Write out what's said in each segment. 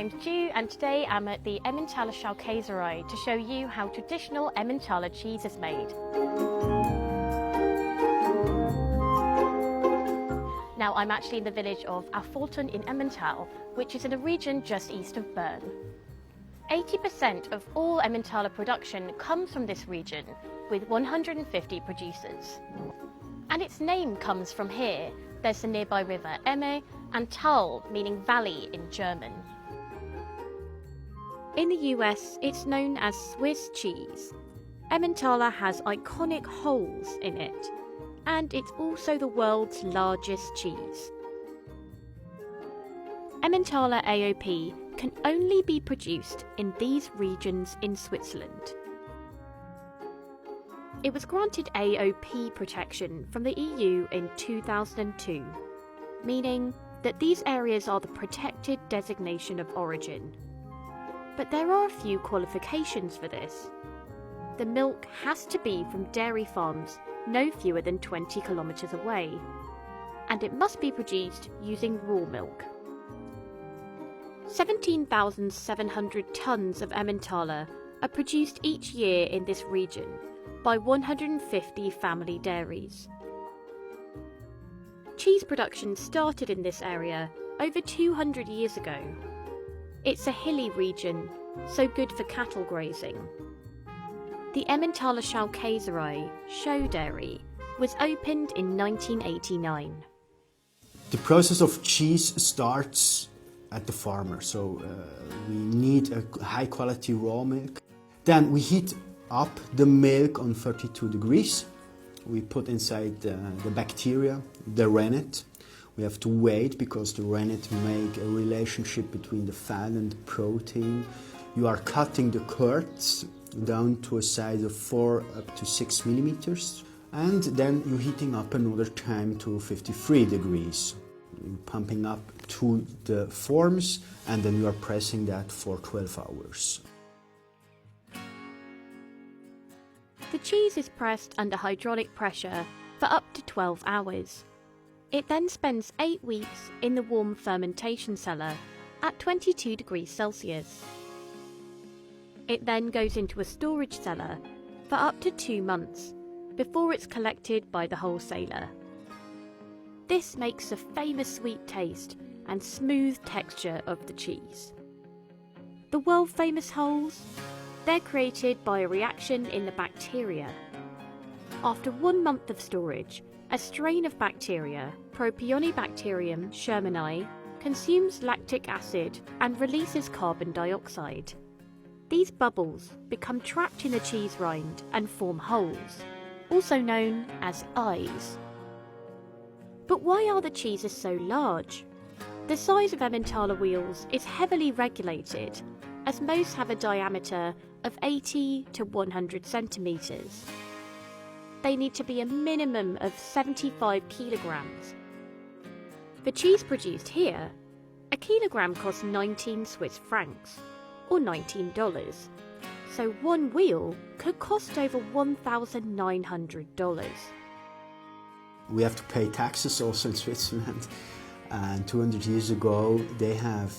name's Ju, and today I'm at the Emmentaler Käserei to show you how traditional Emmentaler cheese is made. Now I'm actually in the village of Affoltern in Emmental, which is in a region just east of Bern. 80% of all Emmentaler production comes from this region, with 150 producers. And its name comes from here. There's the nearby river Emme, and Tal, meaning valley in German. In the US, it's known as Swiss cheese. Emmentaler has iconic holes in it, and it's also the world's largest cheese. Emmentaler AOP can only be produced in these regions in Switzerland. It was granted AOP protection from the EU in 2002, meaning that these areas are the protected designation of origin. But there are a few qualifications for this. The milk has to be from dairy farms no fewer than 20 kilometres away, and it must be produced using raw milk. 17,700 tonnes of Emmentaler are produced each year in this region by 150 family dairies. Cheese production started in this area over 200 years ago. It's a hilly region, so good for cattle grazing. The Emmentaler Käserei show dairy was opened in 1989. The process of cheese starts at the farmer, so we need a high quality raw milk. Then we heat up the milk on 32 degrees. We put inside the bacteria, the rennet. We have to wait because the rennet make a relationship between the fat and the protein. You are cutting the curds down to a size of 4 up to 6 millimeters, and then you're heating up another time to 53 degrees. You're pumping up to the forms, and then you are pressing that for 12 hours. The cheese is pressed under hydraulic pressure for up to 12 hours. It then spends 8 weeks in the warm fermentation cellar at 22 degrees Celsius. It then goes into a storage cellar for up to 2 months before it's collected by the wholesaler. This makes a famous sweet taste and smooth texture of the cheese. The world famous holes? They're created by a reaction in the bacteria. After 1 month of storage, a strain of bacteria, Propionibacterium shermani, consumes lactic acid and releases carbon dioxide. These bubbles become trapped in the cheese rind and form holes, also known as eyes. But why are the cheeses so large? The size of Emmentaler wheels is heavily regulated, as most have a diameter of 80 to 100 centimetres. They need to be a minimum of 75 kilograms. For cheese produced here, a kilogram costs 19 Swiss francs, or $19, so one wheel could cost over $1,900. We have to pay taxes also in Switzerland, and 200 years ago they have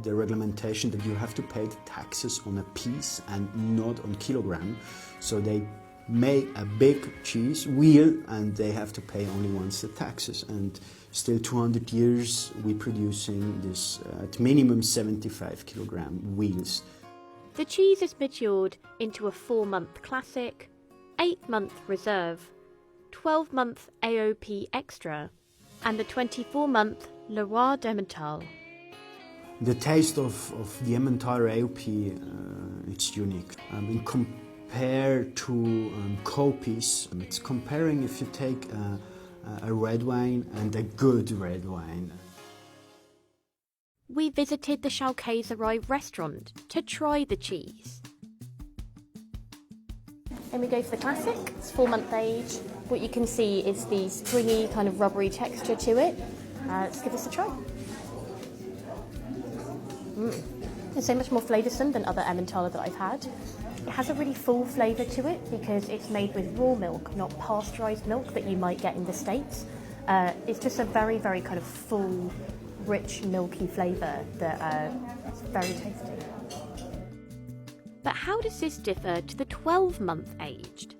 the regulation that you have to pay the taxes on a piece and not on kilogram. So they make a big cheese wheel and they have to pay only once the taxes, and still 200 years we're producing this at minimum 75 kilogram wheels. The cheese is matured into a 4-month classic, 8-month reserve, 12-month AOP extra, and the 24-month Le Roi d'Emmental. The taste of the Emmentaler AOP, it's unique. Compared to copies, it's comparing if you take a red wine and a good red wine. We visited the Käserei restaurant to try the cheese. And we go for the classic. It's 4-month age. What you can see is the stringy kind of rubbery texture to it. Let's give this a try. It's so much more flavoursome than other Emmentaler that I've had. It has a really full flavour to it because it's made with raw milk, not pasteurised milk that you might get in the States. It's just a very, very kind of full, rich, milky flavour that is very tasty. But how does this differ to the 12-month aged?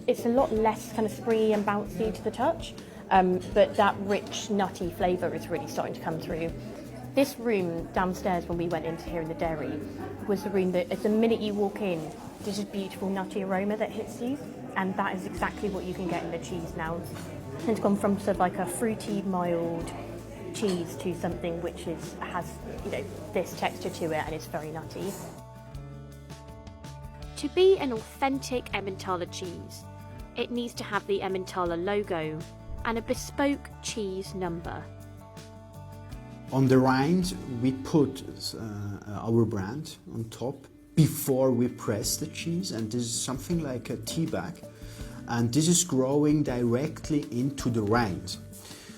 It's a lot less kind of springy and bouncy to the touch, but that rich, nutty flavour is really starting to come through. This room downstairs, when we went into here in the dairy, was the room that, the minute you walk in, there's this beautiful nutty aroma that hits you, and that is exactly what you can get in the cheese now. It's gone from sort of like a fruity, mild cheese to something which has this texture to it, and it's very nutty. To be an authentic Emmentaler cheese, it needs to have the Emmentaler logo and a bespoke cheese number. On the rind, we put our brand on top before we press the cheese, and this is something like a tea bag, and this is growing directly into the rind.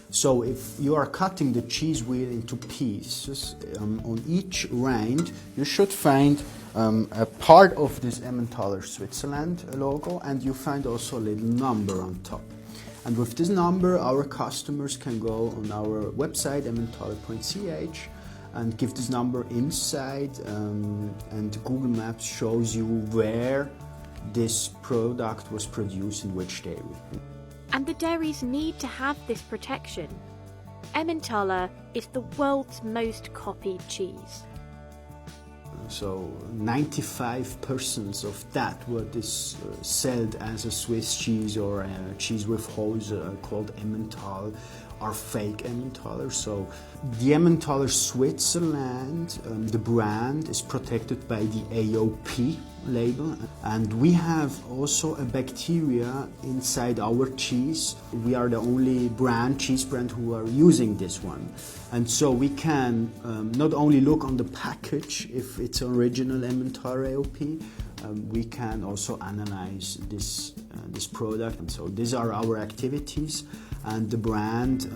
So if you are cutting the cheese wheel into pieces, on each rind you should find a part of this Emmentaler Switzerland logo, and you find also a little number on top. And with this number, our customers can go on our website, emmentaler.ch, and give this number inside, and Google Maps shows you where this product was produced in which dairy. And the dairies need to have this protection. Emmentaler is the world's most copied cheese. So 95% of that what is sold as a Swiss cheese or a cheese with holes called Emmental are fake Emmentaler. So the Emmentaler Switzerland, the brand is protected by the AOP label, and we have also a bacteria inside our cheese. We are the only cheese brand who are using this one, and so we can not only look on the package if it's original Emmentaler AOP, we can also analyze this product. And so these are our activities. And the brand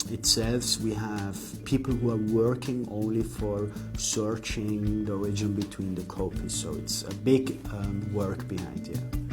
itself, we have people who are working only for searching the origin between the copies. So it's a big work behind here.